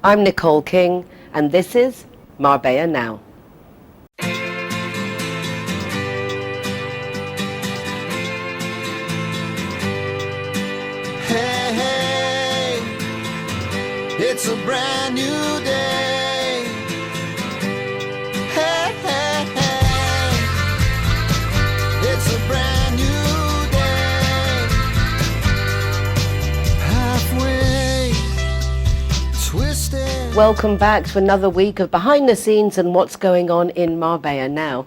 I'm Nicole King, and this is Marbella Now. Hey, it's a brand new day. Hey, it's a brand new day. Halfway twisted. Welcome back to another week of behind the scenes and what's going on in Marbella Now.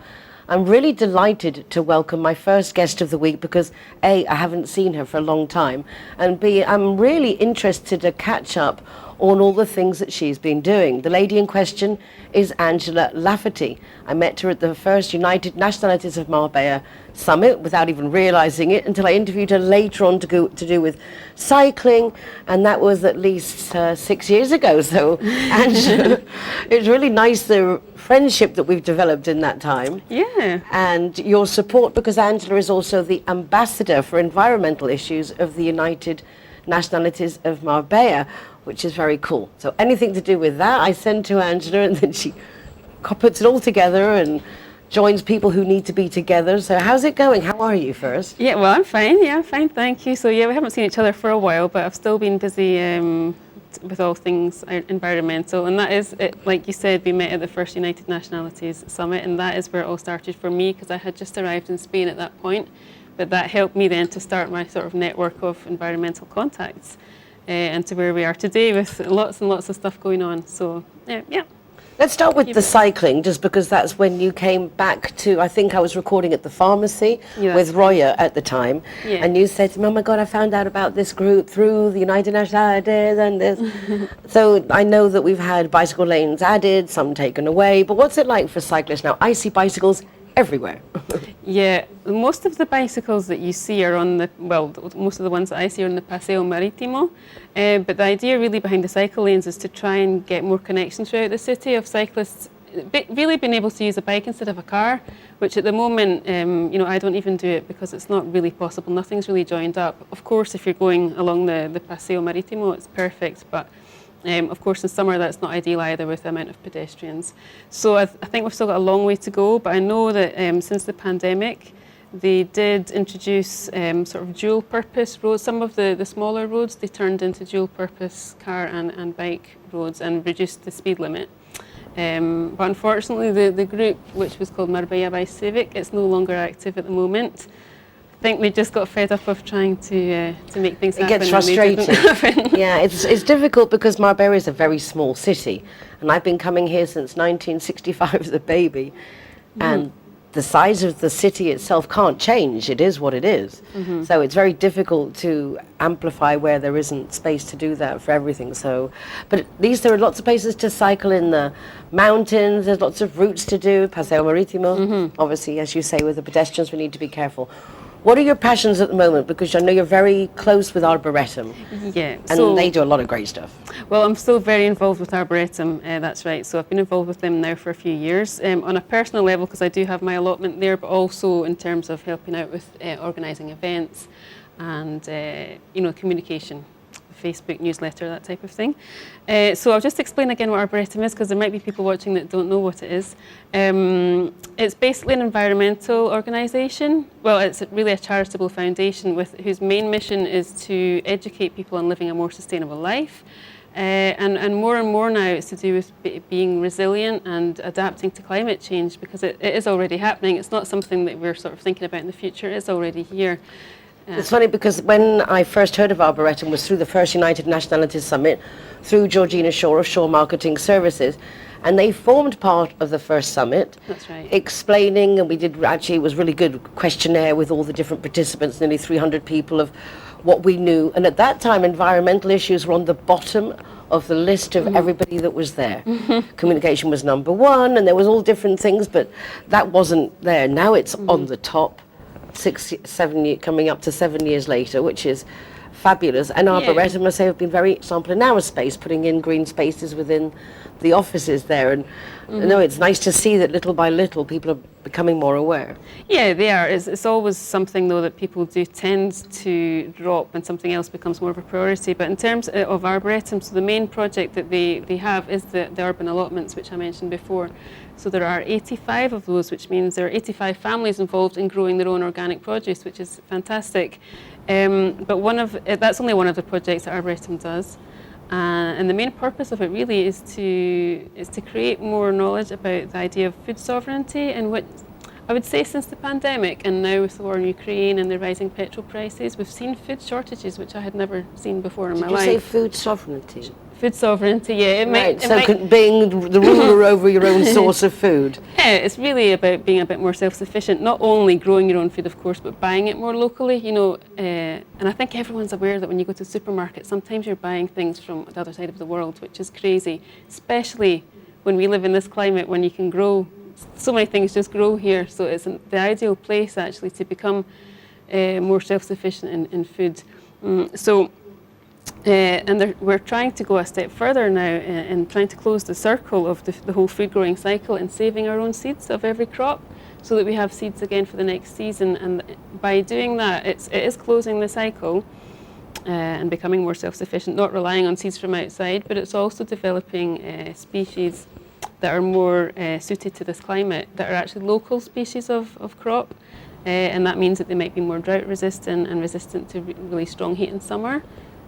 I'm really delighted to welcome my first guest of the week because A, I haven't seen her for a long time, and B, I'm really interested to catch up on all the things that she's been doing. The lady in question is Angela Lafferty. I met her at the first United Nationalities of Marbella summit without even realizing it until I interviewed her later on to do with cycling, and that was at least 6 years ago. So Angela, it's really nice the friendship that we've developed in that time. Yeah. And your support, because Angela is also the ambassador for environmental issues of the United Nationalities of Marbella, which is very cool. So anything to do with that, I send to Angela, and then she puts it all together and joins people who need to be together. So how's it going? How are you first? Yeah, well, I'm fine. Yeah, I'm fine, thank you. So yeah, we haven't seen each other for a while, but I've still been busy with all things environmental. And that is, like you said, we met at the first United Nationalities Summit, and that is where it all started for me, because I had just arrived in Spain at that point. But that helped me then to start my sort of network of environmental contacts. And to where we are today with lots and lots of stuff going on. So, yeah. Let's start with the cycling, just because that's when you came back to, I think I was recording at the pharmacy with Roya at the time. Yeah. And you said to me, oh my God, I found out about this group through the United Nationalities and this. So I know that we've had bicycle lanes added, some taken away, but what's it like for cyclists now? I see bicycles everywhere. Yeah, most of the bicycles that you see are on the, well, most of the ones that I see are on the Paseo Marítimo, but the idea really behind the cycle lanes is to try and get more connections throughout the city of cyclists really being able to use a bike instead of a car, which at the moment, I don't even do it because it's not really possible. Nothing's really joined up. Of course, if you're going along the Paseo Marítimo, it's perfect, but of course, in summer, that's not ideal either with the amount of pedestrians. So I think we've still got a long way to go, but I know that since the pandemic, they did introduce sort of dual-purpose roads. Some of the smaller roads, they turned into dual-purpose car and bike roads and reduced the speed limit. But unfortunately, the group, which was called Marbella by Civic, it's no longer active at the moment. I think they just got fed up of trying to make things happen. It gets frustrating. Yeah, it's difficult because Marbella is a very small city, and I've been coming here since 1965 as a baby, and the size of the city itself can't change. It is what it is. So it's very difficult to amplify where there isn't space to do that for everything. So, but at least there are lots of places to cycle in the mountains. There's lots of routes to do. Paseo Marítimo, obviously, as you say, with the pedestrians, we need to be careful. What are your passions at the moment? Because I know you're very close with Arboretum. Yeah. And they do a lot of great stuff. Well, I'm still very involved with Arboretum, that's right. So I've been involved with them now for a few years. On a personal level, because I do have my allotment there, but also in terms of helping out with organising events and, communication. Facebook newsletter, that type of thing. So I'll just explain again what Arboretum is, because there might be people watching that don't know what it is. It's basically an environmental organisation. Well, it's really a charitable foundation whose main mission is to educate people on living a more sustainable life. And more now it's to do with being resilient and adapting to climate change, because it is already happening. It's not something that we're sort of thinking about in the future. It's already here. It's funny because when I first heard of Arboretum was through the first United Nationalities Summit, through Georgina Shaw of Shaw Marketing Services, and they formed part of the first summit. That's right. Explaining, and we did actually, it was really good questionnaire with all the different participants, nearly 300 people, of what we knew. And at that time, environmental issues were on the bottom of the list of everybody that was there. Communication was number one, and there was all different things, but that wasn't there. Now it's on the top. 6, 7 years, coming up to 7 years later, which is fabulous. And Yeah. Arboretum, I say, have been very example in our space, putting in green spaces within the offices there. And no, it's nice to see that little by little people are becoming more aware. Yeah, they are. It's always something, though, that people do tend to drop when something else becomes more of a priority. But in terms of Arboretum, so the main project that they have is the urban allotments, which I mentioned before. So there are 85 of those, which means there are 85 families involved in growing their own organic produce, which is fantastic. But that's only one of the projects that Arboretum does. And the main purpose of it really is to create more knowledge about the idea of food sovereignty, and what I would say since the pandemic and now with the war in Ukraine and the rising petrol prices, we've seen food shortages which I had never seen before in my life. Did you say food sovereignty? Food sovereignty, yeah. Being the ruler over your own source of food. Yeah, it's really about being a bit more self-sufficient, not only growing your own food, of course, but buying it more locally, and I think everyone's aware that when you go to the supermarket, sometimes you're buying things from the other side of the world, which is crazy, especially when we live in this climate when you can grow, so many things just grow here, so it's the ideal place actually to become more self-sufficient in food. We're trying to go a step further now in trying to close the circle of the whole food growing cycle and saving our own seeds of every crop, so that we have seeds again for the next season. And by doing that, it is closing the cycle and becoming more self-sufficient, not relying on seeds from outside, but it's also developing species that are more suited to this climate, that are actually local species of crop. And that means that they might be more drought resistant and resistant to really strong heat in summer.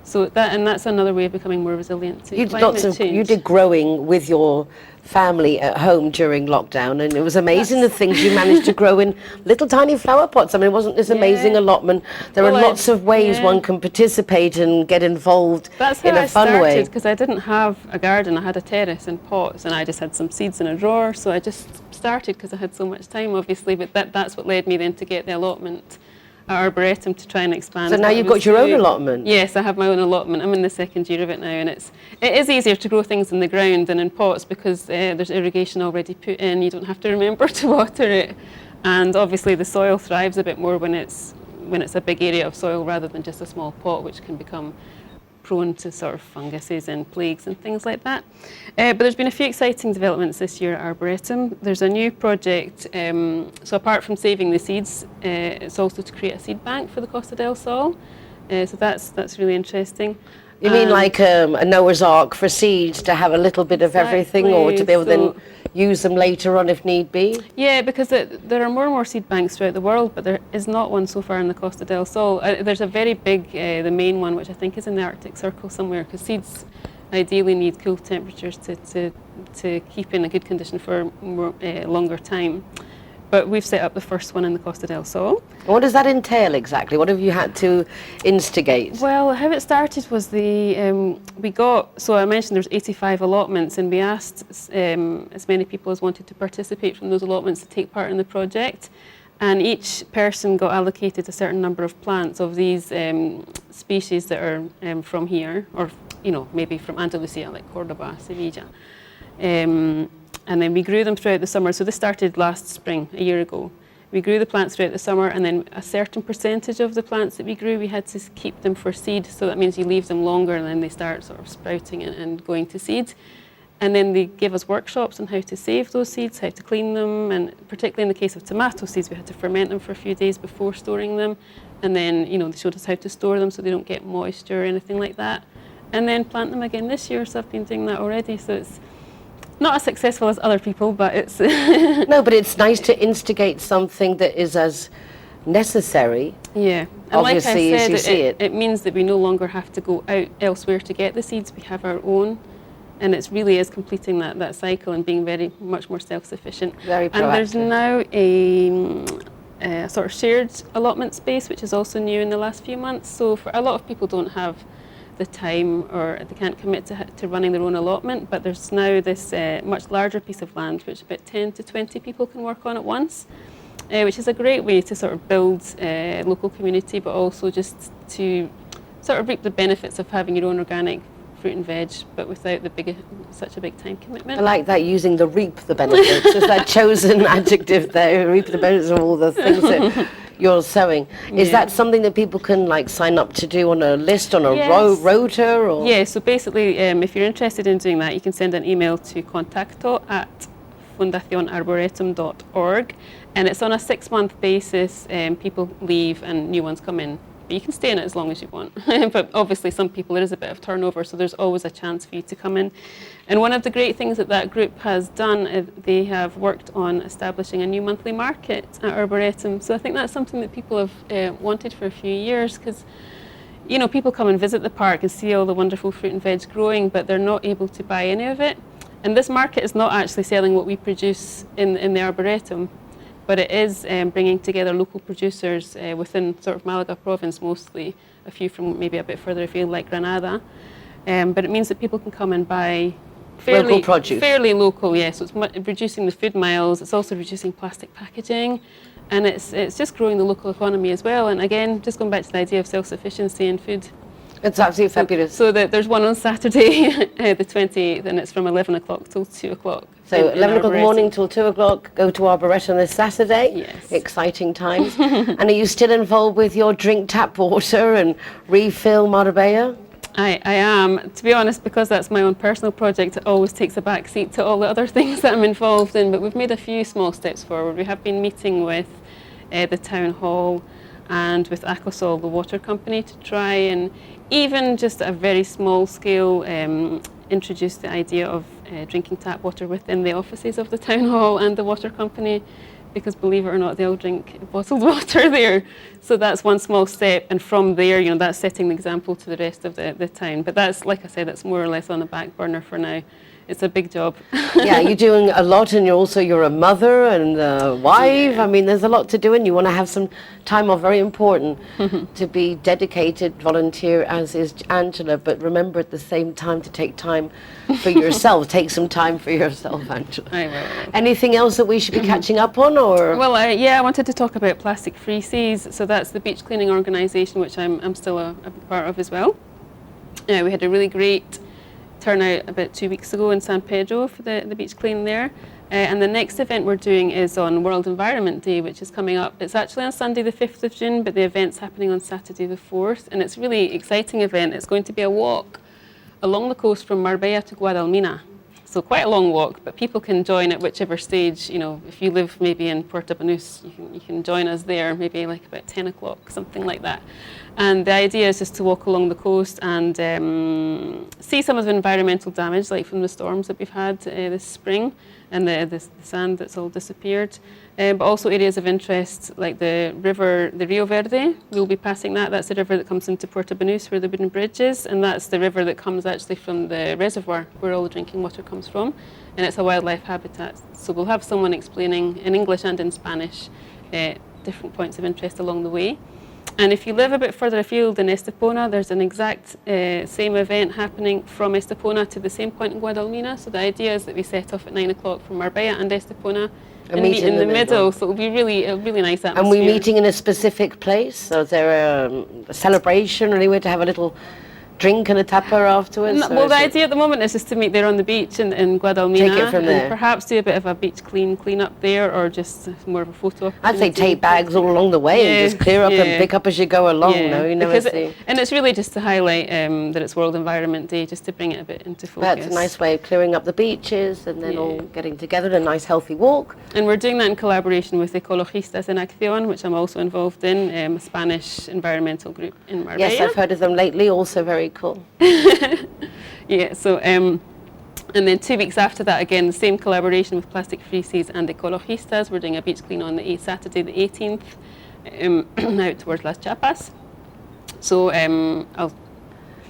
So that's another way of becoming more resilient to climate change. You did growing with your family at home during lockdown, and it was amazing the things you managed to grow in little tiny flower pots. I mean, it wasn't this amazing allotment. There are lots of ways one can participate and get involved in a fun way. Because I didn't have a garden, I had a terrace and pots, and I just had some seeds in a drawer. So I just started because I had so much time, obviously. But that's what led me then to get the allotment at Arboretum to try and expand. So now you've got your own allotment? Yes, I have my own allotment. I'm in the second year of it now, and it is easier to grow things in the ground than in pots because there's irrigation already put in. You don't have to remember to water it, and obviously the soil thrives a bit more when it's a big area of soil rather than just a small pot, which can become prone to sort of funguses and plagues and things like that. But there's been a few exciting developments this year at Arboretum. There's a new project, so apart from saving the seeds, it's also to create a seed bank for the Costa del Sol. So that's really interesting. You mean like a Noah's Ark for seeds, to have a little bit of everything, or to be able to then use them later on if need be? Yeah, because there are more and more seed banks throughout the world, but there is not one so far in the Costa del Sol. There's a very big, the main one, which I think is in the Arctic Circle somewhere, because seeds ideally need cool temperatures to keep in a good condition for more, longer time. But we've set up the first one in the Costa del Sol. What does that entail exactly? What have you had to instigate? Well, how it started was so I mentioned there's 85 allotments, and we asked as many people as wanted to participate from those allotments to take part in the project. And each person got allocated a certain number of plants of these species that are from here, or maybe from Andalusia, like Cordoba, Sevilla. And then we grew them throughout the summer. So this started last spring, a year ago. We grew the plants throughout the summer, and then a certain percentage of the plants that we grew, we had to keep them for seed. So that means you leave them longer, and then they start sort of sprouting and going to seed. And then they give us workshops on how to save those seeds, how to clean them, and particularly in the case of tomato seeds, we had to ferment them for a few days before storing them. And then, they showed us how to store them so they don't get moisture or anything like that. And then plant them again this year, so I've been doing that already. So it's not as successful as other people, but it's... No, but it's nice to instigate something that is as necessary. Yeah. And obviously, like I as you said, see it. It means that we no longer have to go out elsewhere to get the seeds. We have our own. And it really is completing that cycle and being very much more self-sufficient. Very proactive. And there's now a sort of shared allotment space, which is also new in the last few months. So for a lot of people don't have the time, or they can't commit to running their own allotment, but there's now this much larger piece of land which about 10 to 20 people can work on at once, which is a great way to sort of build local community, but also just to sort of reap the benefits of having your own organic fruit and veg, but without such a big time commitment. I like that, using the reap the benefits. Is that chosen adjective there? Reap the benefits of all the things that You're sewing. Is Yeah. that something that people can like sign up to do on a list, on a Yes. rota? Or? Yeah, so basically, if you're interested in doing that, you can send an email to contacto@fundacionarboretum.org, and it's on a 6-month basis. People leave and new ones come in. But you can stay in it as long as you want. But obviously, some people, there is a bit of turnover, so there's always a chance for you to come in. And one of the great things that that group has done, they have worked on establishing a new monthly market at Arboretum. So I think that's something that people have wanted for a few years, because people come and visit the park and see all the wonderful fruit and veg growing, but they're not able to buy any of it. And this market is not actually selling what we produce in the Arboretum, but it is bringing together local producers within sort of Malaga province mostly, a few from maybe a bit further afield like Granada. But it means that people can come and buy Local produce. fairly local, yes. So it's reducing the food miles, it's also reducing plastic packaging, and it's just growing the local economy as well. And again, just going back to the idea of self-sufficiency in food. It's absolutely fabulous. So there's one on Saturday, the 28th, and it's from 11 o'clock till 2 o'clock. So 11 o'clock in the morning till 2 o'clock, go to Arboretum this Saturday. Yes. Exciting times. And are you still involved with your drink tap water and refill Marbella? I am. To be honest, because that's my own personal project, it always takes a back seat to all the other things that I'm involved in. But we've made a few small steps forward. We have been meeting with the town hall and with Aquasol, the water company, to try and even just at a very small scale introduce the idea of drinking tap water within the offices of the town hall and the water company, because believe it or not, they all drink bottled water there. So that's one small step, and from there, that's setting the example to the rest of the town. But that's, like I said, that's more or less on the back burner for now. It's a big job. Yeah, you're doing a lot, and you're a mother and a wife. Yeah. I mean, there's a lot to do, and you want to have some time off. Very important to be dedicated volunteer, as is Angela. But remember at the same time to take time for yourself. Take some time for yourself, Angela. I will. Anything else that we should be catching up on, or? Well, I wanted to talk about Plastic Free Seas. So that's the beach cleaning organisation, which I'm still a big part of as well. We had a really great turnout about 2 weeks ago in San Pedro for the beach clean there. And the next event we're doing is on World Environment Day, which is coming up. It's actually on Sunday the 5th of June, but the event's happening on Saturday the 4th. And it's a really exciting event. It's going to be a walk along the coast from Marbella to Guadalmina. So quite a long walk, but people can join at whichever stage. If you live maybe in Puerto Banús, you can join us there, maybe like about 10 o'clock, something like that. And the idea is just to walk along the coast and see some of the environmental damage, like from the storms that we've had this spring, and the sand that's all disappeared. But also areas of interest like the river, the Rio Verde. We'll be passing that. That's the river that comes into Puerto Banús where the wooden bridge is, and that's the river that comes actually from the reservoir where all the drinking water comes from, and it's a wildlife habitat. So we'll have someone explaining in English and in Spanish different points of interest along the way. And if you live a bit further afield in Estepona, there's an exact same event happening from Estepona to the same point in Guadalmina. So the idea is that we set off at 9 o'clock from Marbella and Estepona and meet in the middle. So it'll be a really nice atmosphere. And we're meeting in a specific place? So is there a celebration or anywhere to have a little drink and a tapper afterwards? Well, the idea at the moment is just to meet there on the beach in Guadalmina. Take it from there. And perhaps do a bit of a beach clean up there, or just more of a photo opportunity. I'd say take bags all along the way and just clear up and pick up as you go along. And it's really just to highlight that it's World Environment Day, just to bring it a bit into focus. That's a nice way of clearing up the beaches and then all getting together, a nice healthy walk. And we're doing that in collaboration with Ecologistas en Acción, which I'm also involved in, a Spanish environmental group in Marbella. Yes, I've heard of them lately, also very cool. Yeah, so and then 2 weeks after that, again, the same collaboration with Plastic Free Seas and Ecologistas. We're doing a beach clean on the Saturday the 18th, out towards Las Chapas. So I'll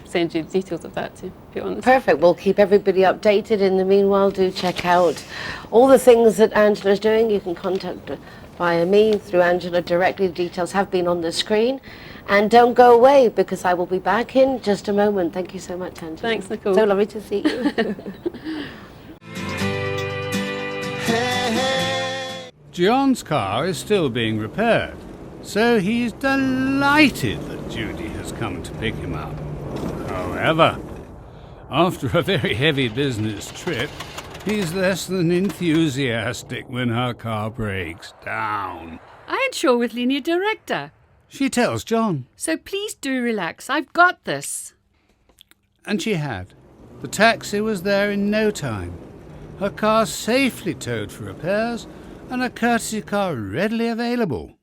send you the details of that to put on the Perfect. We'll keep everybody updated. In the meanwhile, do check out all the things that Angela's doing. You can contact via me, through Angela directly. The details have been on the screen. And don't go away, because I will be back in just a moment. Thank you so much, Angela. Thanks, Nicole. So lovely to see you. John's car is still being repaired, so he's delighted that Judy has come to pick him up. However, after a very heavy business trip, he's less than enthusiastic when her car breaks down. I weren't sure with Linear Director. She tells John. So please do relax. I've got this. And she had. The taxi was there in no time. Her car safely towed for repairs, and a courtesy car readily available.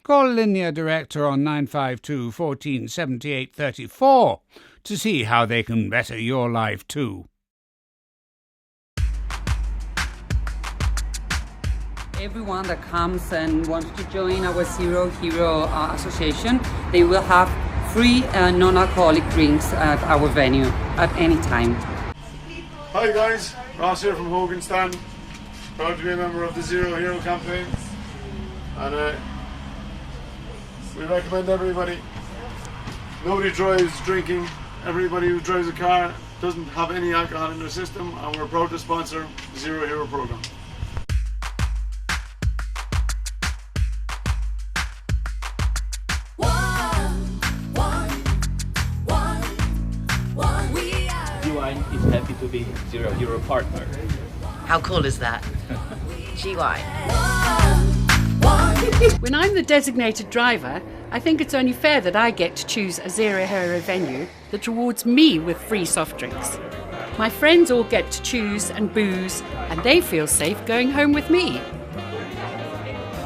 Call Linear Director on 952 14 78 34 to see how they can better your life too. Everyone that comes and wants to join our Zero Hero Association, they will have free non-alcoholic drinks at our venue at any time. Hi guys, Ross here from Hogan Stand. Proud to be a member of the Zero Hero campaign. And we recommend everybody, nobody drives drinking. Everybody who drives a car doesn't have any alcohol in their system, and we're proud to sponsor the Zero Hero program. Is happy to be Zero Hero partner. How cool is that? GY. When I'm the designated driver, I think it's only fair that I get to choose a Zero Hero venue that rewards me with free soft drinks. My friends all get to choose and booze, and they feel safe going home with me.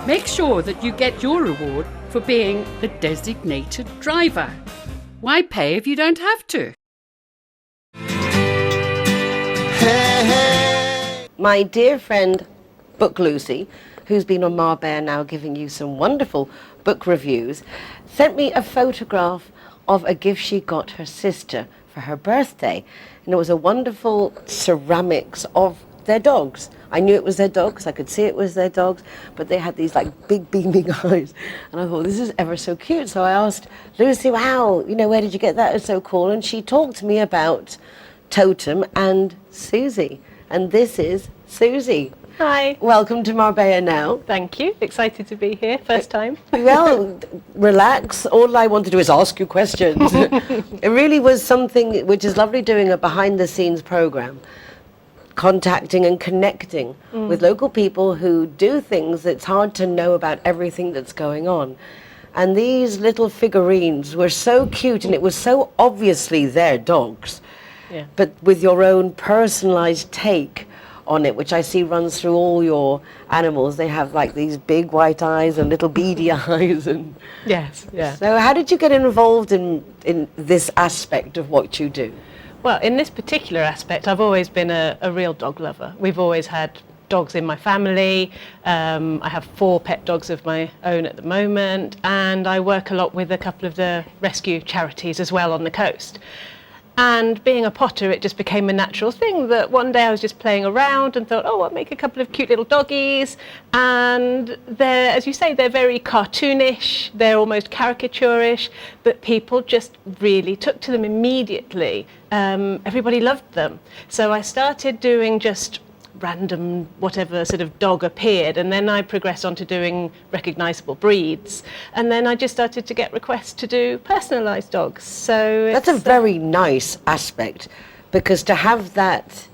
Make sure that you get your reward for being the designated driver. Why pay if you don't have to? My dear friend, Book Lucy, who's been on Marbella now giving you some wonderful book reviews, sent me a photograph of a gift she got her sister for her birthday. And it was a wonderful ceramics of their dogs. I knew it was their dogs, I could see it was their dogs, but they had these like big beaming eyes. And I thought, this is ever so cute. So I asked Lucy, wow, where did you get that? It's so cool. And she talked to me about Totem and Susie. And this is Susie. Hi. Welcome to Marbella now. Thank you. Excited to be here. First time. Well, relax. All I want to do is ask you questions. It really was something which is lovely, doing a behind-the-scenes program, contacting and connecting with local people who do things that's hard to know about everything that's going on. And these little figurines were so cute, and it was so obviously their dogs. Yeah. But with your own personalized take on it, which I see runs through all your animals. They have like these big white eyes and little beady eyes. And Yes, yeah. so how did you get involved in this aspect of what you do? Well, in this particular aspect, I've always been a real dog lover. We've always had dogs in my family. I have 4 pet dogs of my own at the moment, and I work a lot with a couple of the rescue charities as well on the coast. And being a potter, it just became a natural thing that one day I was just playing around and thought, oh, I'll make a couple of cute little doggies. And they're, as you say, they're very cartoonish, they're almost caricaturish, but people just really took to them immediately. Everybody loved them. So I started doing just random whatever sort of dog appeared, and then I progressed on to doing recognisable breeds, and then I just started to get requests to do personalised dogs. So That's a very nice aspect, because to have that,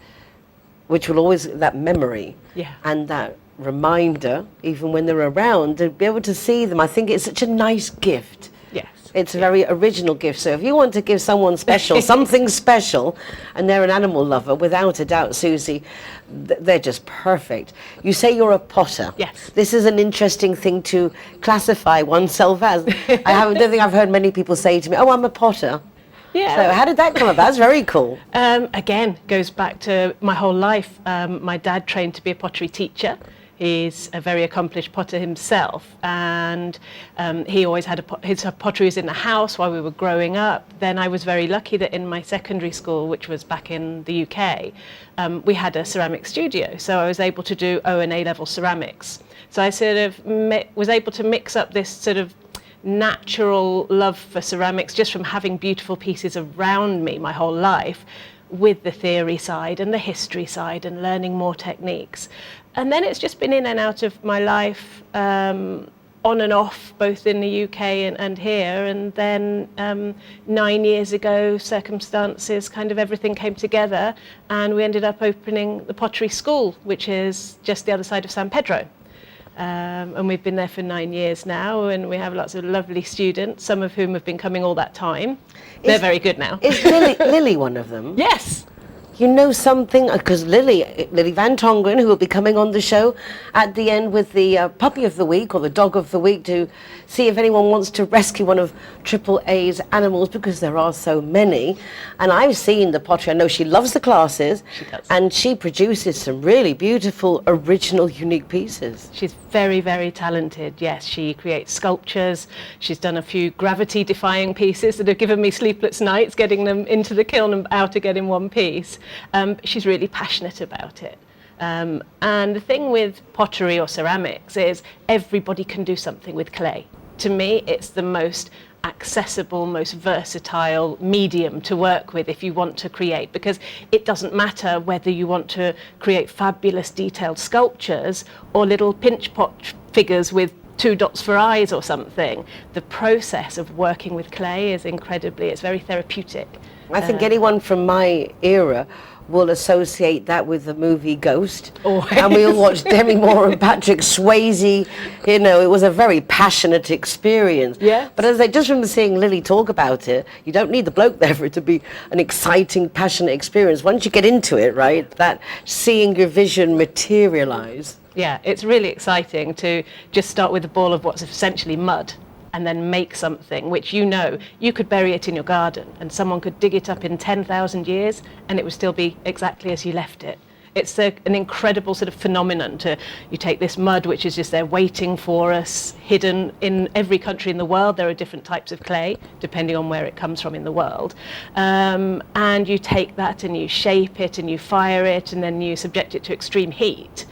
which will always, that memory Yeah. and that reminder, even when they're around, to be able to see them, I think it's such a nice gift. Yes. It's a very original gift. So if you want to give someone special, something special, and they're an animal lover, without a doubt, Susie, they're just perfect. You say you're a potter. Yes. This is an interesting thing to classify oneself as. Don't think I've heard many people say to me, oh, I'm a potter. Yeah. So how did that come about? That's very cool. Again, goes back to my whole life. My dad trained to be a pottery teacher. He's a very accomplished potter himself, and he always had his potteries in the house while we were growing up. Then I was very lucky that in my secondary school, which was back in the UK, we had a ceramic studio, so I was able to do O and A level ceramics. So I sort of was able to mix up this sort of natural love for ceramics just from having beautiful pieces around me my whole life, with the theory side and the history side and learning more techniques. And then it's just been in and out of my life, on and off, both in the UK and here. And then 9 years ago, circumstances, kind of everything came together, and we ended up opening the pottery school, which is just the other side of San Pedro. And we've been there for 9 years now, and we have lots of lovely students, some of whom have been coming all that time. They're very good now. Is Lily one of them? Yes. You know something, because Lily Van Tongeren, who will be coming on the show at the end with the puppy of the week or the dog of the week to see if anyone wants to rescue one of Triple A's animals, because there are so many. And I've seen the pottery. I know she loves the classes. She does. And she produces some really beautiful, original, unique pieces. She's very, very talented. Yes, she creates sculptures. She's done a few gravity-defying pieces that have given me sleepless nights, getting them into the kiln and out again in one piece. She's really passionate about it. And the thing with pottery or ceramics is everybody can do something with clay. To me, it's the most accessible, most versatile medium to work with if you want to create, because it doesn't matter whether you want to create fabulous detailed sculptures or little pinch pot figures with 2 dots for eyes or something. The process of working with clay is it's very therapeutic. I think anyone from my era will associate that with the movie Ghost. Always. And we all watched Demi Moore and Patrick Swayze. You know, it was a very passionate experience. Yeah. But as I just from seeing Lily talk about it, you don't need the bloke there for it to be an exciting, passionate experience. Once you get into it, right, that seeing your vision materialize. Yeah, it's really exciting to just start with a ball of what's essentially mud and then make something which you could bury it in your garden and someone could dig it up in 10,000 years and it would still be exactly as you left it. It's an incredible sort of phenomenon you take this mud which is just there waiting for us, hidden in every country in the world. There are different types of clay depending on where it comes from in the world. And you take that and you shape it and you fire it and then you subject it to extreme heat.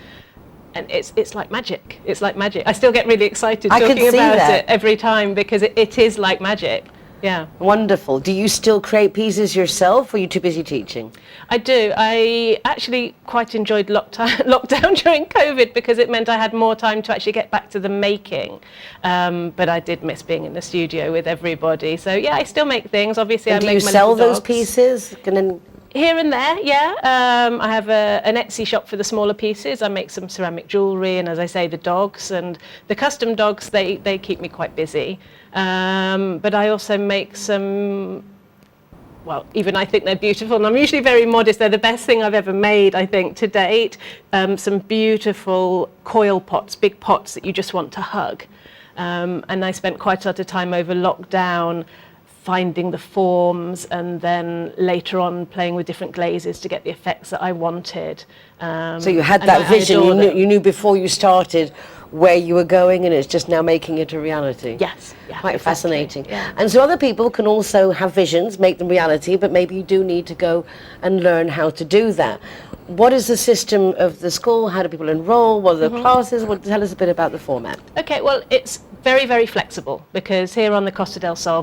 And it's like magic. It's like magic. I still get really excited talking about it every time because it is like magic. Yeah. Wonderful. Do you still create pieces yourself or are you too busy teaching? I do. I actually quite enjoyed lockdown during COVID because it meant I had more time to actually get back to the making. But I did miss being in the studio with everybody. So yeah, I still make things. Obviously, And I do make you my sell little those dogs. pieces? Here and there, yeah. I have an Etsy shop for the smaller pieces. I make some ceramic jewellery and, as I say, the dogs. And the custom dogs, they keep me quite busy. But I also make some, well, even I think they're beautiful. And I'm usually very modest. They're the best thing I've ever made, I think, to date. Some beautiful coil pots, big pots that you just want to hug. And I spent quite a lot of time over lockdown finding the forms and then later on playing with different glazes to get the effects that I wanted. So you had that vision, you knew before you started where you were going and it's just now making it a reality. Yes. Yeah, Quite exactly. fascinating. Yeah. And so other people can also have visions, make them reality, but maybe you do need to go and learn how to do that. What is the system of the school? How do people enroll? What are the classes? Tell us a bit about the format. Okay, well, it's very, very flexible because here on the Costa del Sol,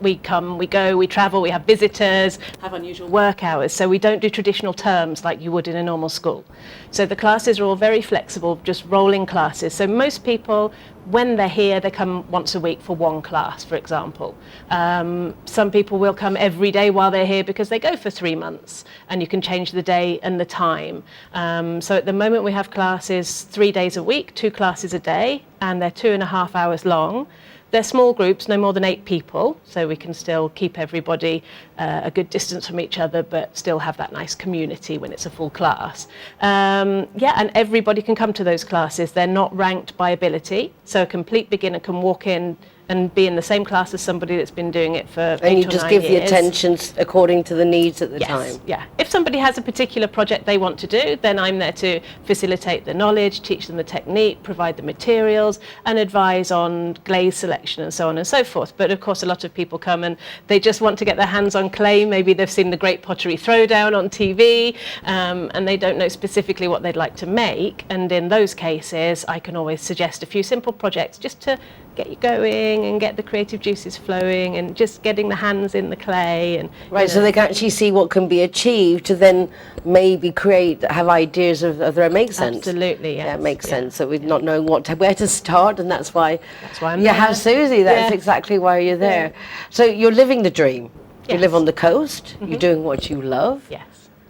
we come, we go, we travel, we have visitors, have unusual work hours. So we don't do traditional terms like you would in a normal school. So the classes are all very flexible, just rolling classes. So most people, when they're here, they come once a week for one class, for example. Some people will come every day while they're here because they go for 3 months and you can change the day and the time. So at the moment we have classes 3 days a week, 2 classes a day, and they're 2.5 hours long. They're small groups, no more than 8 people, so we can still keep everybody a good distance from each other, but still have that nice community when it's a full class. And everybody can come to those classes. They're not ranked by ability, so a complete beginner can walk in and be in the same class as somebody that's been doing it for 8 or 9 years. And you just give the attention according to the needs at the time. Yeah. If somebody has a particular project they want to do, then I'm there to facilitate the knowledge, teach them the technique, provide the materials, and advise on glaze selection and so on and so forth. But of course, a lot of people come and they just want to get their hands on clay. Maybe they've seen the Great Pottery Throwdown on TV, and they don't know specifically what they'd like to make. And in those cases, I can always suggest a few simple projects just to get you going and get the creative juices flowing and just getting the hands in the clay. And Right, so they can actually see what can be achieved to then maybe have ideas of their own. Makes sense. Absolutely, yes. Yeah, it makes sense. So we're not knowing where to start, and that's why I'm you there. have Susie. That's Yeah. exactly why you're there. So you're living the dream. You Yes. live on the coast. You're doing what you love. Yes.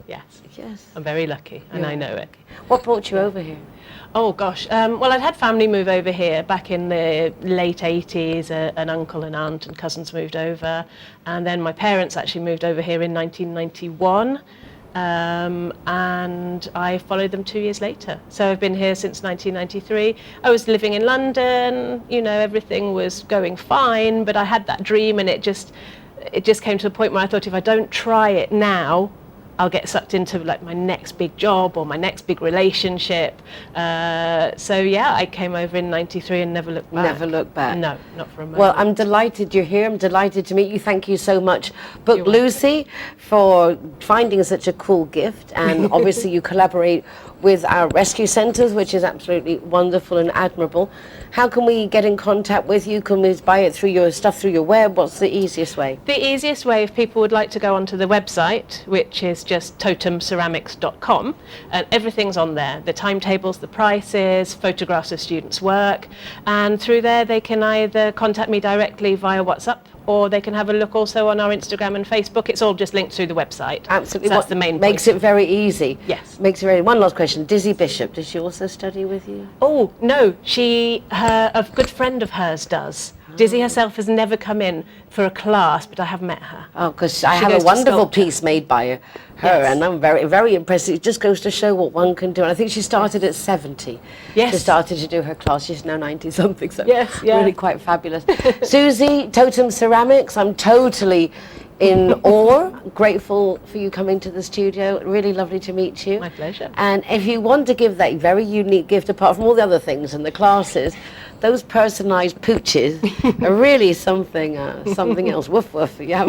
Yes. Yes. I'm very lucky, and You're I know it. What brought you over here? Oh gosh, well I'd had family move over here back in the late 80s, an uncle and aunt and cousins moved over, and then my parents actually moved over here in 1991, and I followed them 2 years later. So I've been here since 1993. I was living in London, you know, everything was going fine, but I had that dream, and it just came to the point where I thought if I don't try it now, I'll get sucked into like my next big job or my next big relationship. So yeah, I came over in 93 and never looked back. Never looked back. No, not for a moment. Well, I'm delighted you're here. I'm delighted to meet you. Thank you so much, Book You're welcome. Lucy, for finding such a cool gift. And obviously you collaborate with our rescue centres, which is absolutely wonderful and admirable. How can we get in contact with you? Can we buy it through your stuff through your web? What's the easiest way? The easiest way, if people would like to go onto the website, which is just totemceramics.com, and everything's on there. The timetables, the prices, photographs of students' work, and through there they can either contact me directly via WhatsApp, or they can have a look also on our Instagram and Facebook. It's all just linked through the website. Absolutely. So that's the main Makes point. it very easy. Yes. Makes it very. One last question. Dizzy Bishop, does she also study with you? Oh, no, a good friend of hers does. Dizzy herself has never come in for a class, but I have met her. Oh, because I She have a goes to wonderful sculpture. piece made by her, Yes. and I'm very, very impressed. It just goes to show what one can do. And I think she started at 70. Yes. She started to do her class. She's now 90-something, so Yes, yeah. really quite fabulous. Susie, Totem Ceramics, I'm totally in awe. Grateful for you coming to the studio. Really lovely to meet you. My pleasure. And if you want to give that very unique gift, apart from all the other things and the classes, those personalised pooches are really something else. Woof woof. Yeah.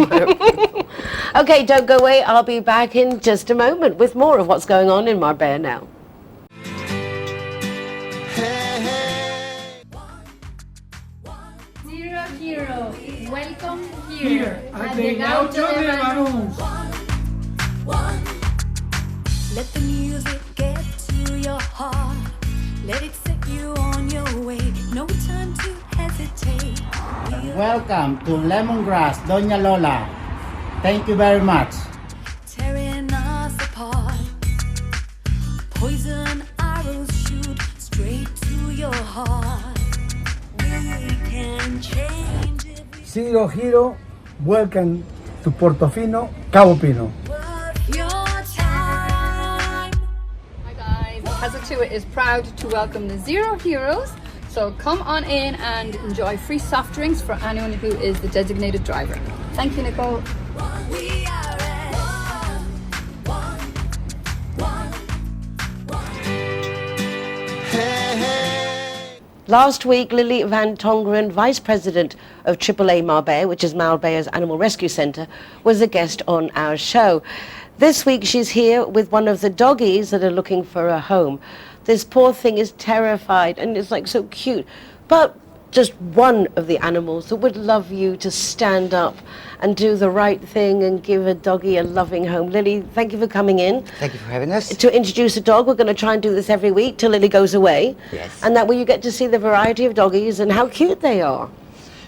Okay, don't go away. I'll be back in just a moment with more of what's going on in Marbella now. Hey, hey. Zero, welcome here at the Gaucho de Banús. Let the music get to your heart. Let it set you on your way. No time to hesitate. Welcome to Lemongrass, Doña Lola. Thank you very much. Tearing us apart. Poison arrows shoot straight to your heart. We can change it. Zero Hero, welcome to Portofino, Cabo Pino. Worth your time. Hi guys, Kazatua is proud to welcome the Zero Heroes. So come on in and enjoy free soft drinks for anyone who is the designated driver. Thank you, Nicole. We are at Hey, hey. Last week, Lily van Tongeren, Vice President of AAA Marbella, which is Marbella's Animal Rescue Centre, was a guest on our show. This week she's here with one of the doggies that are looking for a home. This poor thing is terrified and it's like so cute, but just one of the animals that would love you to stand up and do the right thing and give a doggie a loving home. Lily, thank you for coming in. Thank you for having us. To introduce a dog, we're going to try and do this every week till Lily goes away. Yes. And that way you get to see the variety of doggies and how cute they are.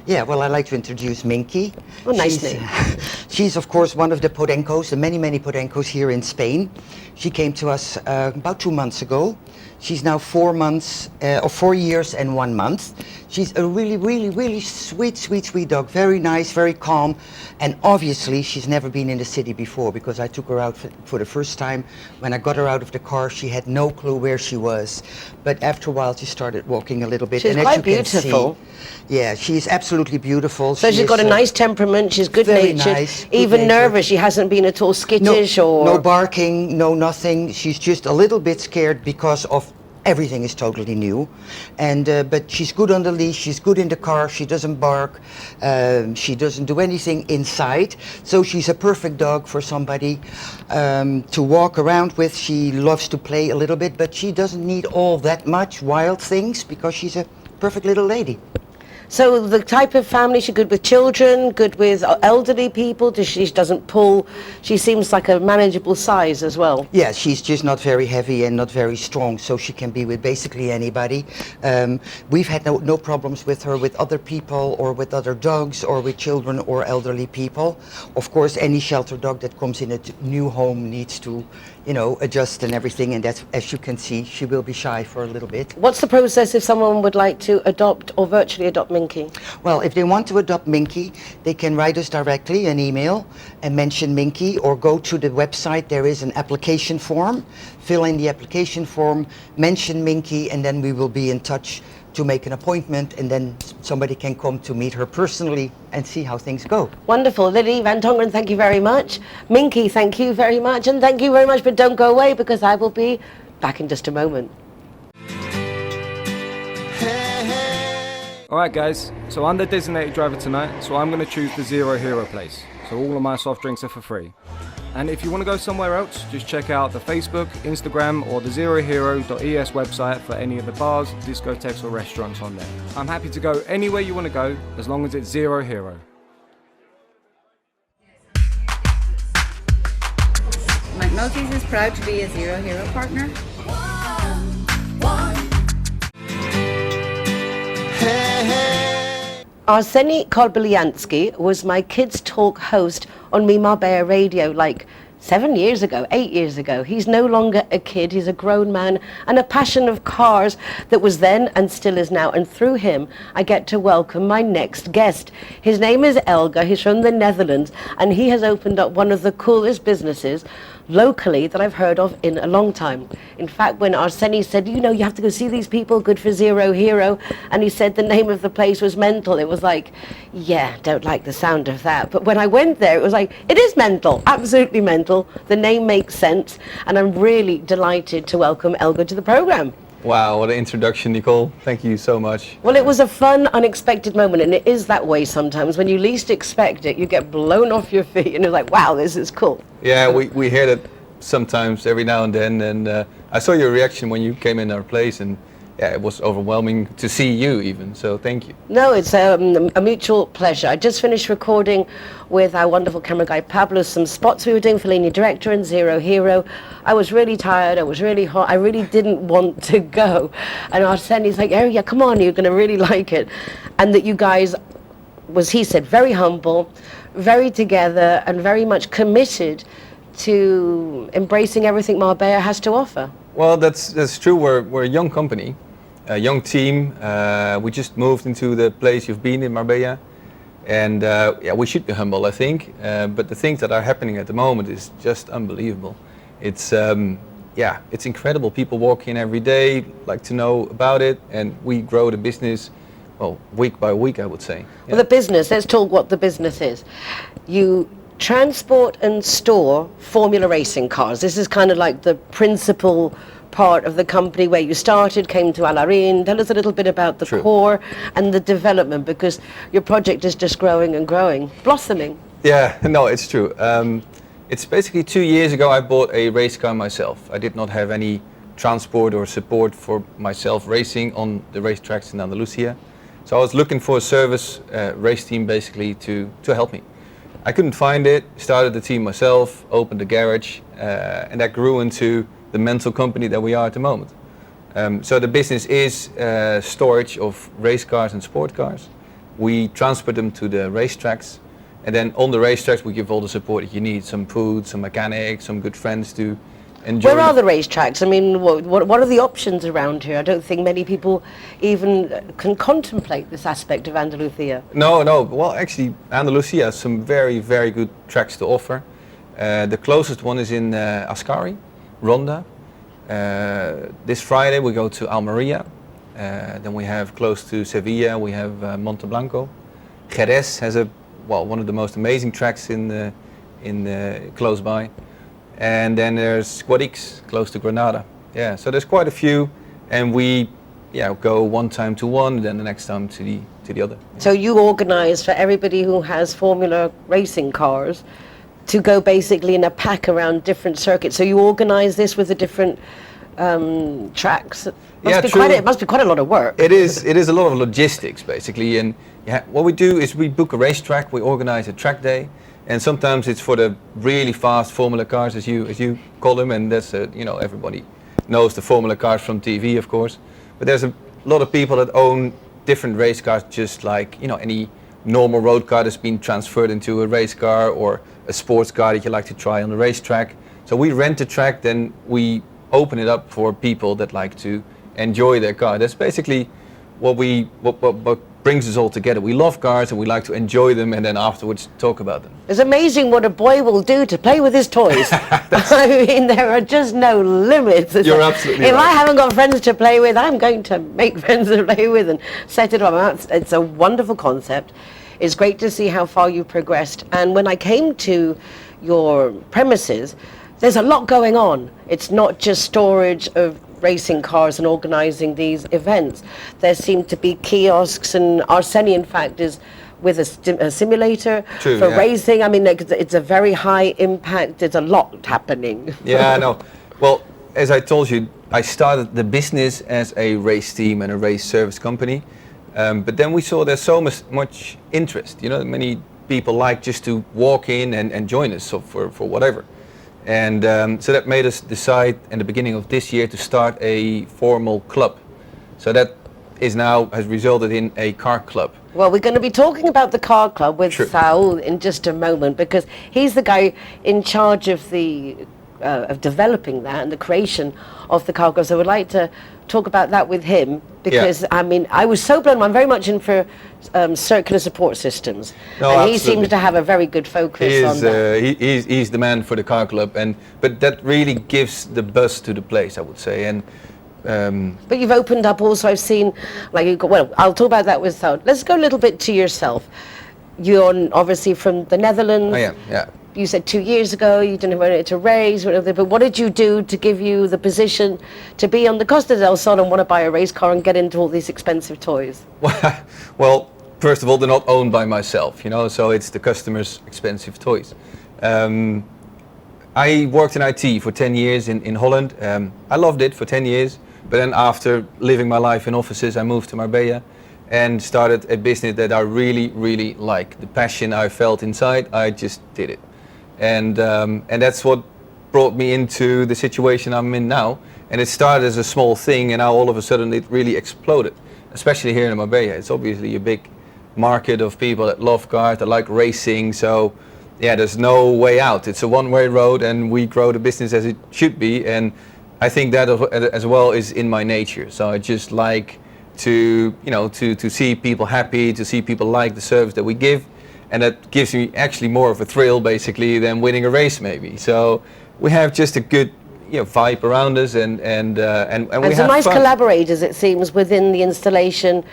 Yeah, well, I'd like to introduce Minky. Oh, nice she's, name. She's, of course, one of the Podencos, the many, many Podencos here in Spain. She came to us about 2 months ago. She's now 4 years and 1 month. She's a really, really, really sweet, sweet, sweet dog. Very nice, very calm. And obviously, she's never been in the city before because I took her out for the first time. When I got her out of the car, she had no clue where she was. But after a while, she started walking a little bit. She's and quite as you beautiful. Can see, yeah, she's absolutely beautiful. So she's got a nice temperament, she's good very natured, nice, good even natured. nervous. She hasn't been at all skittish or... No barking, no nothing. She's just a little bit scared because of everything is totally new. And but she's good on the leash, she's good in the car, she doesn't bark, she doesn't do anything inside. So she's a perfect dog for somebody to walk around with. She loves to play a little bit, but she doesn't need all that much wild things because she's a perfect little lady. So the type of family, she good with children, good with elderly people. She doesn't pull. She seems like a manageable size as well. Yeah, she's just not very heavy and not very strong, so she can be with basically anybody. We've had no problems with her with other people or with other dogs or with children or elderly people. Of course, any shelter dog that comes in a new home needs to, you know, adjust and everything, and that's, as you can see, she will be shy for a little bit. What's the process if someone would like to adopt or virtually adopt Minky? Well, if they want to adopt Minky, they can write us directly an email and mention Minky, or go to the website. There is an application form. Fill in the application form, mention Minky, and then we will be in touch to make an appointment, and then somebody can come to meet her personally and see how things go. Wonderful. Lily Van Tongeren, thank you very much. Minky, thank you very much. And thank you very much, but don't go away, because I will be back in just a moment. Alright guys, so I'm the designated driver tonight, so I'm going to choose the Zero Hero place. So all of my soft drinks are for free. And if you want to go somewhere else, just check out the Facebook, Instagram or the zerohero.es website for any of the bars, discotheques or restaurants on there. I'm happy to go anywhere you want to go, as long as it's Zero Hero. McNulty's is proud to be a Zero Hero partner. Arseny Korbeliansky was my Kids Talk host on Me Marbella Radio like 7 years ago, 8 years ago. He's no longer a kid, he's a grown man, and a passion of cars that was then and still is now. And through him, I get to welcome my next guest. His name is Elga, he's from the Netherlands, and he has opened up one of the coolest businesses locally that I've heard of in a long time. In fact, when Arseny said, you know, you have to go see these people, good for Zero Hero, and he said the name of the place was Mental, it was like, yeah, don't like the sound of that. But when I went there, it was like, it is mental, absolutely mental. The name makes sense, and I'm really delighted to welcome Elga to the program. Wow, what an introduction, Nicole. Thank you so much. Well, it was a fun, unexpected moment, and it is that way sometimes. When you least expect it, you get blown off your feet, and it's like, wow, this is cool. Yeah, we hear that sometimes, every now and then, and I saw your reaction when you came in our place, and yeah, it was overwhelming to see you even, so thank you. No, it's a mutual pleasure. I just finished recording with our wonderful camera guy Pablo some spots we were doing for Linear Director and Zero Hero. I was really tired, I was really hot, I really didn't want to go. And Arseny's like, oh yeah, come on, you're going to really like it. And that you guys, was he said, very humble, very together, and very much committed to embracing everything Marbella has to offer. Well, that's true. We're a young company, a young team. We just moved into the place you've been in, Marbella, and yeah, we should be humble, I think. But the things that are happening at the moment is just unbelievable. It's yeah, it's incredible. People walk in every day, like to know about it, and we grow the business, well, week by week, I would say. Yeah. Well, the business. Let's talk what the business is. You transport and store Formula racing cars. This is kind of like the principal part of the company where you started, came to Alarin. Tell us a little bit about the core and the development, because your project is just growing and growing, blossoming. Yeah, no, it's true. It's basically 2 years ago I bought a race car myself. I did not have any transport or support for myself racing on the racetracks in Andalusia. So I was looking for a service race team basically to help me. I couldn't find it, started the team myself, opened a garage, and that grew into the mental company that we are at the moment. So the business is storage of race cars and sport cars. We transport them to the racetracks, and then on the racetracks we give all the support that you need, some food, some mechanics, some good friends to enjoy. Where are the racetracks? I mean, what are the options around here? I don't think many people even can contemplate this aspect of Andalusia. No, well actually Andalusia has some very, very good tracks to offer. The closest one is in Ascari, Ronda. This Friday we go to Almeria. Then we have close to Sevilla, we have Monteblanco. Jerez has one of the most amazing tracks in close by. And then there's Guadix, close to Granada. Yeah, so there's quite a few, and we go one time to one, then the next time to the other. So you organise for everybody who has Formula racing cars to go basically in a pack around different circuits. So you organise this with the different tracks. Yeah, It must be quite a lot of work. It is a lot of logistics basically, and what we do is we book a racetrack, we organize a track day, and sometimes it's for the really fast Formula cars, as you call them, and that's everybody knows the Formula cars from TV, of course. But there's a lot of people that own different race cars, just like any normal road car that's been transferred into a race car, or a sports car that you like to try on the racetrack. So we rent the track, then we open it up for people that like to enjoy their car. That's basically what brings us all together. We love cars and we like to enjoy them, and then afterwards talk about them. It's amazing what a boy will do to play with his toys. I mean, there are just no limits. You're absolutely If right. I haven't got friends to play with, I'm going to make friends to play with and set it up. It's a wonderful concept. It's great to see how far you've progressed. And when I came to your premises, there's a lot going on. It's not just storage of racing cars and organising these events. There seem to be kiosks, and Arseni, in fact, is with a simulator True, for yeah. racing. I mean, it's a very high impact. There's a lot happening. Yeah, I know. Well, as I told you, I started the business as a race team and a race service company. But then we saw there's so much interest. Many people like just to walk in and join us for whatever. And so that made us decide in the beginning of this year to start a formal club. So that has resulted in a car club. Well, we're going to be talking about the car club with Saud in just a moment, because he's the guy in charge of of developing that and the creation of the car club. So we'd like to talk about that with him, because I mean, I was so blown. I'm very much in for circular support systems, No, and he absolutely. seems to have a very good focus on that. He's the man for the car club, but that really gives the buzz to the place, I would say. And But you've opened up also, I've seen, I'll talk about that with Saud. Let's go a little bit to yourself. You're obviously from the Netherlands. I am, yeah. You said 2 years ago you didn't want it to race, but what did you do to give you the position to be on the Costa del Sol and want to buy a race car and get into all these expensive toys? Well, first of all, they're not owned by myself, so it's the customers' expensive toys. I worked in IT for 10 years in Holland. I loved it for 10 years, but then after living my life in offices, I moved to Marbella and started a business that I really, really like. The passion I felt inside, I just did it. And that's what brought me into the situation I'm in now. And it started as a small thing, and now all of a sudden it really exploded, especially here in Marbella. It's obviously a big market of people that love cars, that like racing. So yeah, there's no way out. It's a one-way road, and we grow the business as it should be. And I think that as well is in my nature. So I just like to see people happy, to see people like the service that we give. And that gives me actually more of a thrill, basically, than winning a race, maybe. So we have just a good, vibe around us, and we have some nice fun. collaborators, it seems, within the installation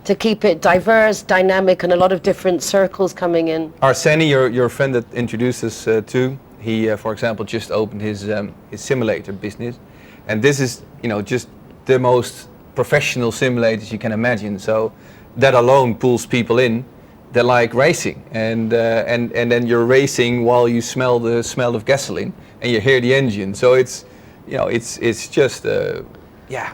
to keep it diverse, dynamic, and a lot of different circles coming in. Arseni, your friend that introduced us to, he, for example, just opened his simulator business, and this is, just the most professional simulators you can imagine. So that alone pulls people in. They like racing, and then you're racing while you smell the smell of gasoline and you hear the engine. So it's just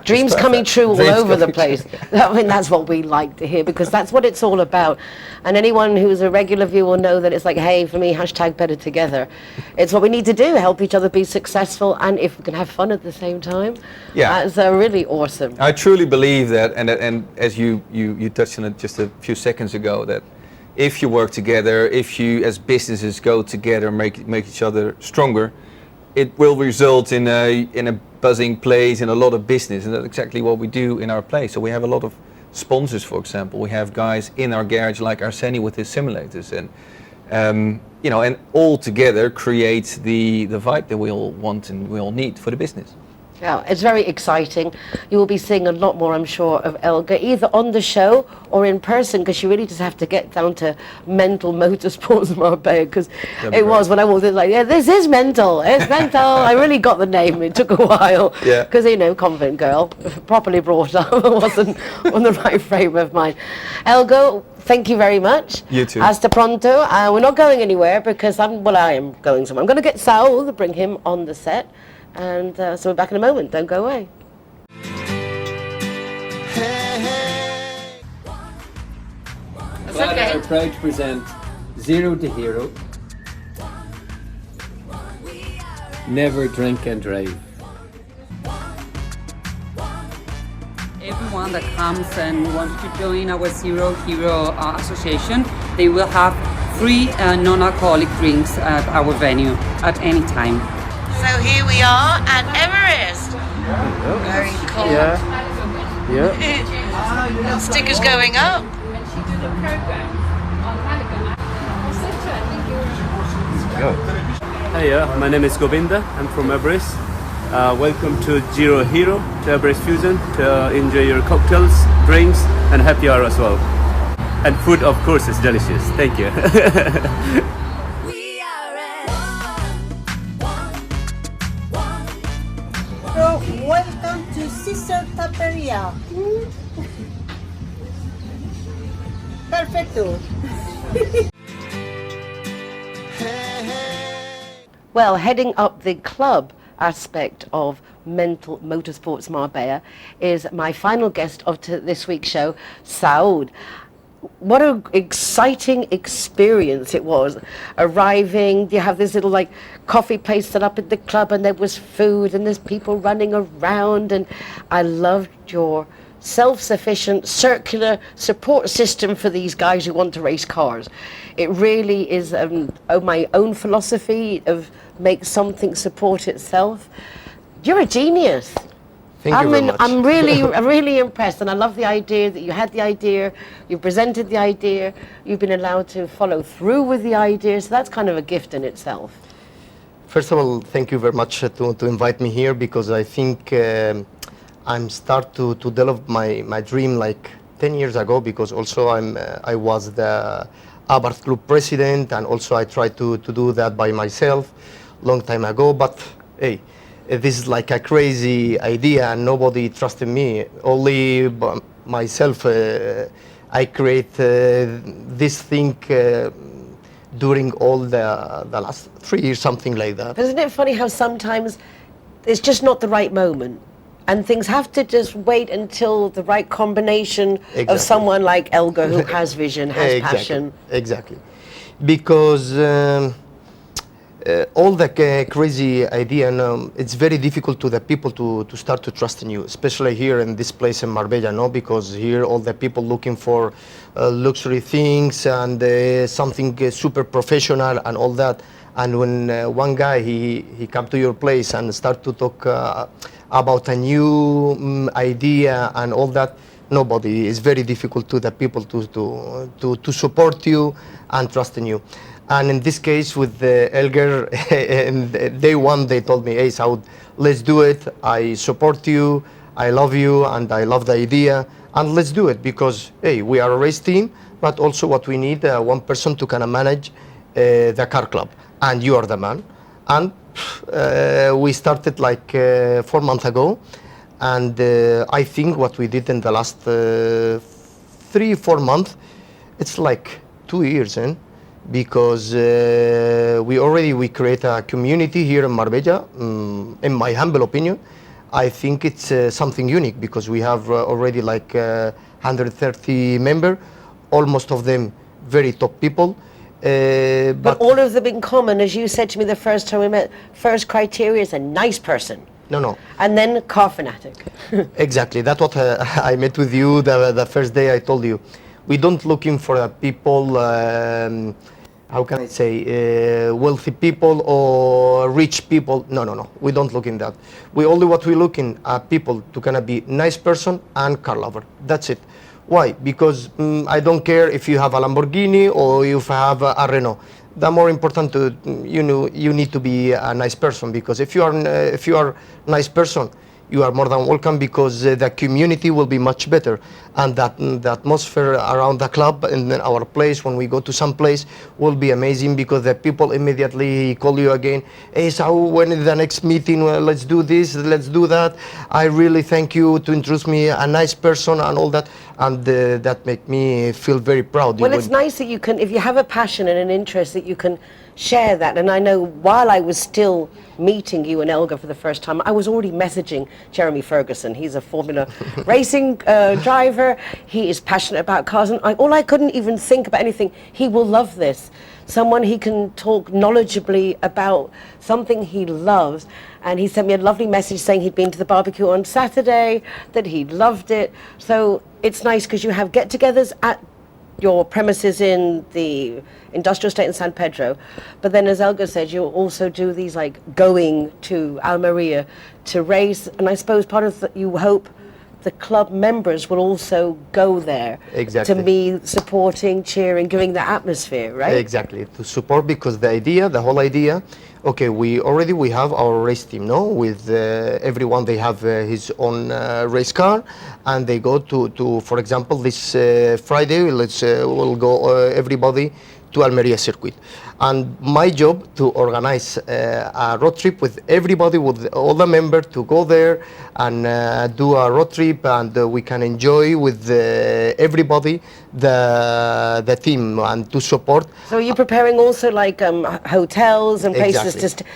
Dreams coming true all over the place. I mean, that's what we like to hear, because that's what it's all about. And anyone who's a regular viewer will know that it's like, hey, for me, #better together. It's what we need to do, help each other be successful, and if we can have fun at the same time. Yeah. That's really awesome. I truly believe that, and as you touched on it just a few seconds ago, that if you work together, if you as businesses go together, make each other stronger, it will result in a buzzing place and a lot of business, and that's exactly what we do in our place. So we have a lot of sponsors, for example. We have guys in our garage like Arseni with his simulators, and and all together creates the vibe that we all want and we all need for the business. Yeah, it's very exciting. You will be seeing a lot more, I'm sure, of Elga, either on the show or in person, because you really just have to get down to mental motorsports Marbella, because it was, when I walked in, like, yeah, this is mental, it's mental. I really got the name, it took a while, because, convent girl, properly brought up, wasn't on the right frame of mind. Elga, thank you very much. You too. Hasta pronto. We're not going anywhere because I am going somewhere. I'm going to get Saud to bring him on the set. And so we're back in a moment. Don't go away. Glad and are proud to present Zero to Hero. Never drink and drive. Everyone that comes and wants to join our Zero Hero Association, they will have free non-alcoholic drinks at our venue at any time. So here we are at Everest. Very cool. Yeah. Stickers going up. Hiya, my name is Govinda. I'm from Everest. Welcome to Zero Hero, to Everest Fusion, to enjoy your cocktails, drinks, and happy hour as well. And food, of course, is delicious. Thank you. So, welcome to Sister Taperia. Perfecto. Well, heading up the club aspect of Motorsports Marbella is my final guest of this week's show, Saud. What an exciting experience it was. Arriving, you have this little like coffee place set up at the club and there was food and there's people running around, and I loved your self-sufficient circular support system for these guys who want to race cars. It really is my own philosophy of make something support itself. You're a genius. Thank you very much. I'm really impressed, and I love the idea that you had the idea, you presented the idea, you've been allowed to follow through with the idea, so that's kind of a gift in itself. First of all, thank you very much to invite me here, because I think I'm start to develop my dream like 10 years ago, because also I was the Abarth Club president, and also I tried to do that by myself long time ago, but hey, this is like a crazy idea and nobody trusted me. Only myself, I create this thing during all the last 3 years, something like that. Isn't it funny how sometimes it's just not the right moment, and things have to just wait until the right combination of someone like Elgar, who has vision, has passion. Exactly. Because all the crazy idea, and it's very difficult to the people to start to trust in you, especially here in this place in Marbella, no? Because here all the people looking for luxury things and something super professional and all that. And when one guy he come to your place and start to talk about a new idea and all that, nobody, it's very difficult to the people to support you and trust in you. And in this case with Elgar, in day one they told me, hey Saud, let's do it, I support you, I love you, and I love the idea, and let's do it, because hey, we are a race team, but also what we need, one person to kind of manage the car club, and you are the man. And we started like 4 months ago, and I think what we did in the last 3-4 months, it's like 2 years in, because we create a community here in Marbella. In my humble opinion, I think it's something unique, because we have already like 130 members, almost of them very top people. But all of them in common, as you said to me the first time we met, first criteria is a nice person. No. And then car fanatic. Exactly. That's what I met with you the first day. I told you, we don't looking for people, how can I say, wealthy people or rich people. No. We don't look in that. What we looking at people to kind of be nice person and car lover. That's it. Why? Because I don't care if you have a Lamborghini or if you have a Renault. The more important you need to be a nice person, because if you are a nice person, you are more than welcome, because the community will be much better, and that the atmosphere around the club and then our place, when we go to some place, will be amazing, because the people immediately call you again. Hey, so when is the next meeting? Well, let's do this, let's do that. I really thank you to introduce me a nice person and all that, and that make me feel very proud. Well, it's nice that you can, if you have a passion and an interest, that you can share that. And I know while I was still meeting you and Elga for the first time, I was already messaging Jeremy Ferguson. He's a Formula racing driver. He is passionate about cars, and I couldn't even think about anything. He will love this. Someone he can talk knowledgeably about something he loves. And he sent me a lovely message saying he'd been to the barbecue on Saturday, that he loved it. So it's nice because you have get-togethers at your premises in the industrial estate in San Pedro, but then, as Elga said, you'll also do these, like, going to Almeria to race, and I suppose part of you hope the club members will also go there. Exactly. To be supporting, cheering, giving the atmosphere, right? Exactly, to support, because the whole idea, okay, we have our race team, no? With everyone, they have his own race car, and they go to for example, this Friday, we'll go everybody to Almeria circuit. And my job to organize a road trip with everybody, with all the members, to go there and do a road trip, and we can enjoy with everybody the team, and to support. So are you preparing also, like, hotels and places? Exactly.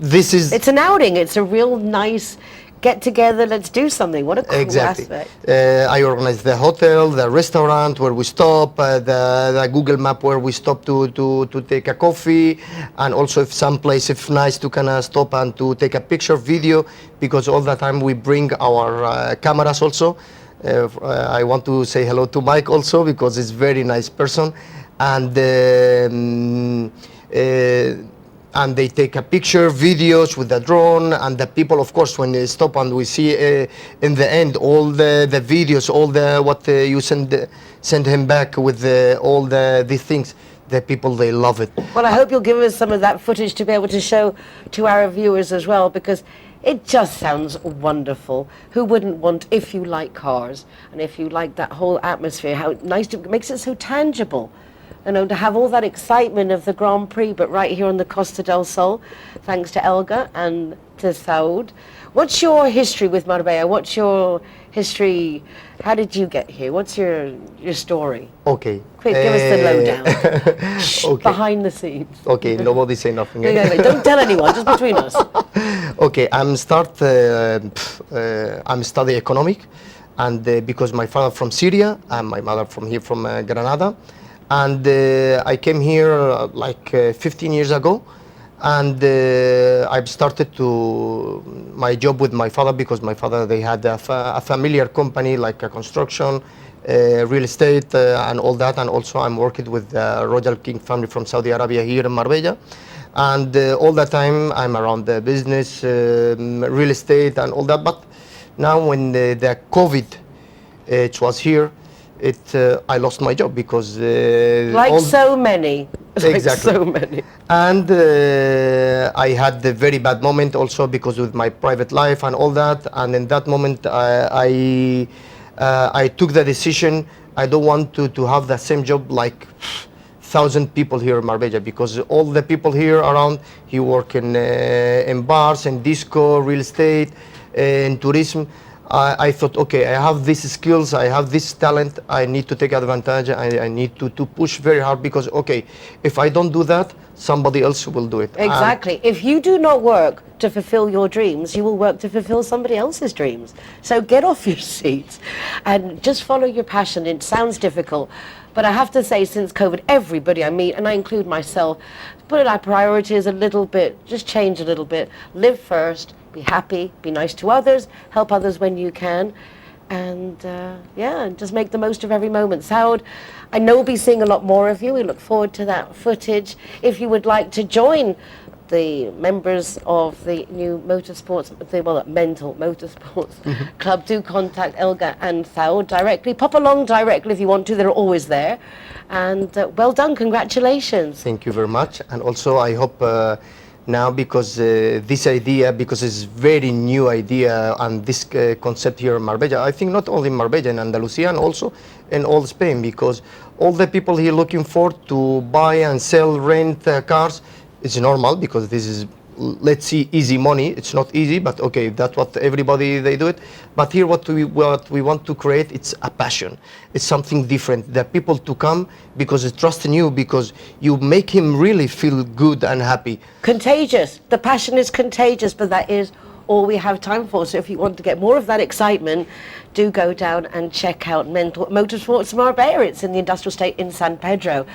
Just it's an outing. It's a real nice get together. Let's do something. What a cool aspect. I organize the hotel, the restaurant where we stop, the Google Map where we stop to take a coffee, and also if nice to kind of stop and to take a picture, video, because all the time we bring our cameras also. I want to say hello to Mike also, because he's a very nice person, and they take a picture, videos with the drone, and the people, of course, when they stop and we see in the end all the videos, all what you send him back with all these things, the people, they love it. Well, I hope you'll give us some of that footage to be able to show to our viewers as well, because it just sounds wonderful. Who wouldn't want, if you like cars and if you like that whole atmosphere, how nice it makes it so tangible. You know, to have all that excitement of the Grand Prix, but right here on the Costa del Sol, thanks to Elga and to Saud. What's your history with Marbella? What's your history? How did you get here? What's your story? Okay. Quick, give us the lowdown. Okay. Behind the scenes. Okay, nobody say nothing. Don't tell anyone, just between us. Okay, I'm study economic, and because my father from Syria and my mother from here from Granada. And I came here like 15 years ago, and I've started my job with my father, because my father, they had a familiar company, like a construction, real estate, and all that. And also I'm working with the Royal King family from Saudi Arabia here in Marbella. And all the time I'm around the business, real estate and all that. But now when the COVID it was here, I lost my job, because so many. Exactly. So many. And I had the very bad moment also, because with my private life and all that. And in that moment, I took the decision. I don't want to have the same job like 1,000 people here in Marbella, because all the people here around, he work in bars, in disco, real estate, in tourism. I thought, okay, I have these skills, I have this talent, I need to take advantage, I need to push very hard, because, okay, if I don't do that, somebody else will do it. Exactly. If you do not work to fulfill your dreams, you will work to fulfill somebody else's dreams. So get off your seats and just follow your passion. It sounds difficult, but I have to say, since COVID, everybody I meet, and I include myself, put our priorities a little bit, just change a little bit, live first, be happy, be nice to others, help others when you can, and just make the most of every moment. Saud, I know we'll be seeing a lot more of you. We look forward to that footage. If you would like to join the members of the new Motorsports, Mental Motorsports Club, do contact Elga and Saud directly. Pop along directly if you want to. They're always there. And well done. Congratulations. Thank you very much. And also I hope now because this idea, because it's very new idea, and this concept here in Marbella, I think not only in Marbella, in Andalusia, and also in all Spain, because all the people here looking for to buy and sell, rent cars, it's normal, because this is, let's see, easy money. It's not easy, but okay, that's what everybody, they do it. But here what we want to create, it's a passion. It's something different. The people to come because they trust in you, because you make him really feel good and happy. Contagious. The passion is contagious, but that is all we have time for. So if you want to get more of that excitement, do go down and check out Motorsports Marbella. It's in the industrial estate in San Pedro.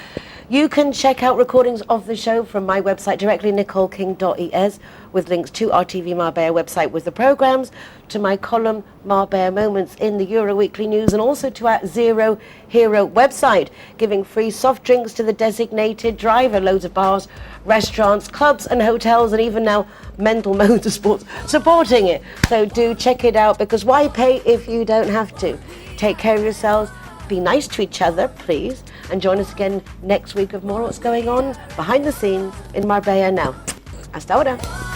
You can check out recordings of the show from my website directly, nicoleking.es, with links to RTV Marbella website with the programs, to my column Marbella Moments in the Euro Weekly News, and also to our Zero Hero website, giving free soft drinks to the designated driver. Loads of bars, restaurants, clubs and hotels, and even now Mental Motorsports supporting it. So do check it out, because why pay if you don't have to? Take care of yourselves. Be nice to each other, please, and join us again next week of more what's going on behind the scenes in Marbella now. Hasta ahora.